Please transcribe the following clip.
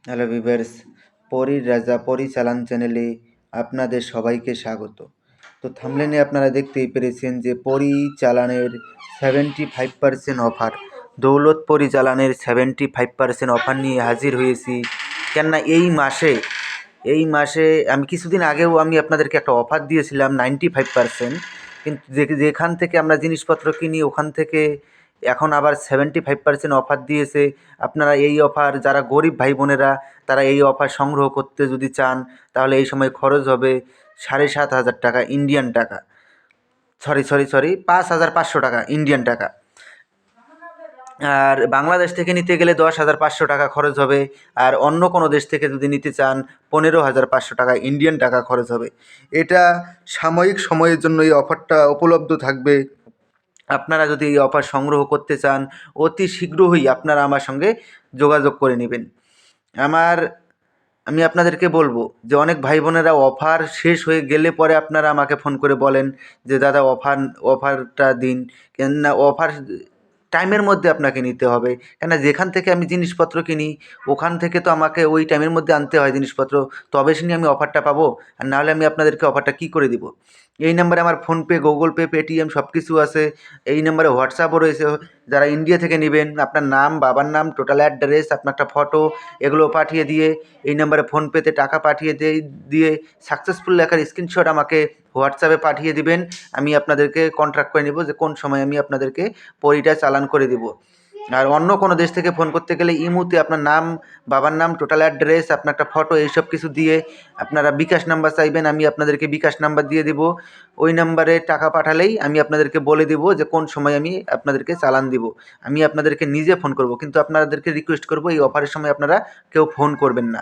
Hello viewers, পরীর রাজা পরিচালন চ্যানেলে আপনাদের সবাইকে স্বাগত। তো থাম্বনেলে আপনারা দেখতেই পেরেছেন যে পরিচালনের 75% অফার, দৌলত পরিচালনের 75% অফার নিয়ে হাজির হয়েছি। কেননা এই মাসে আমি কিছুদিন আগেও আপনাদেরকে একটা অফার দিয়েছিলাম 95%, কিন্তু যেখান থেকে আমরা জিনিসপত্র কিনি ওখান থেকে এখন আবার 75% অফার দিয়েছে। আপনারা এই অফার, যারা গরিব ভাই বোনেরা তারা এই অফার সংগ্রহ করতে যদি চান তাহলে এই সময় খরচ হবে 7,500 টাকা ইন্ডিয়ান টাকা, সরি 5,500 টাকা ইন্ডিয়ান টাকা। আর বাংলাদেশ থেকে নিতে গেলে 10,500 টাকা খরচ হবে। আর অন্য কোনো দেশ থেকে যদি নিতে চান 15,500 টাকা ইন্ডিয়ান টাকা খরচ হবে। এটা সাময়িক সময়ের জন্য এই অফারটা উপলব্ধ থাকবে। আপনারা যদি এই অফার সংগ্রহ করতে চান অতি শীঘ্রই আপনারা আমার সঙ্গে যোগাযোগ করে নেবেন। আমি আপনাদেরকে বলবো যে অনেক ভাই বোনেরা অফার শেষ হয়ে গেলে পরে আপনারা আমাকে ফোন করে বলেন যে দাদা অফারটা দিন। কেননা অফার টাইমের মধ্যে আপনাকে নিতে হবে, কেননা যেখান থেকে আমি জিনিসপত্র কিনি ওখান থেকে তো আমাকে ওই টাইমের মধ্যে আনতে হয় জিনিসপত্র, তবে শুনি আমি অফারটা পাবো। আর নাহলে আমি আপনাদেরকে অফারটা কী করে দিব। এই নাম্বারে আমার ফোনপে, গুগল পে, পেটিএম সব কিছু আছে। এই নাম্বারে হোয়াটসঅ্যাপও রয়েছে। যারা ইন্ডিয়া থেকে নেবেন আপনার নাম, বাবার নাম, টোটাল অ্যাড্রেস, আপনার একটা ফটো, এগুলো পাঠিয়ে দিয়ে এই নাম্বারে ফোনপেতে টাকা পাঠিয়ে দিয়ে সাকসেসফুল লেখার স্ক্রিনশট আমাকে হোয়াটসঅ্যাপে পাঠিয়ে দিবেন। আমি আপনাদেরকে কন্ট্রাক্ট করে নেব যে কোন সময় আমি আপনাদেরকে পরিটা চালান করে দেব। আর অন্য কোনো দেশ থেকে ফোন করতে গেলে ইমুতে আপনার নাম, বাবার নাম, টোটাল অ্যাড্রেস, আপনার একটা ফটো, এইসব কিছু দিয়ে আপনারা বিকাশ নাম্বার চাইবেন, আমি আপনাদেরকে বিকাশ নাম্বার দিয়ে দেব। ওই নাম্বারে টাকা পাঠালেই আমি আপনাদেরকে বলে দেব যে কোন সময় আমি আপনাদেরকে চালান দিব। আমি আপনাদেরকে নিজে ফোন করব, কিন্তু আপনাদেরকে রিকোয়েস্ট করব এই অফারের সময় আপনারা কেউ ফোন করবেন না।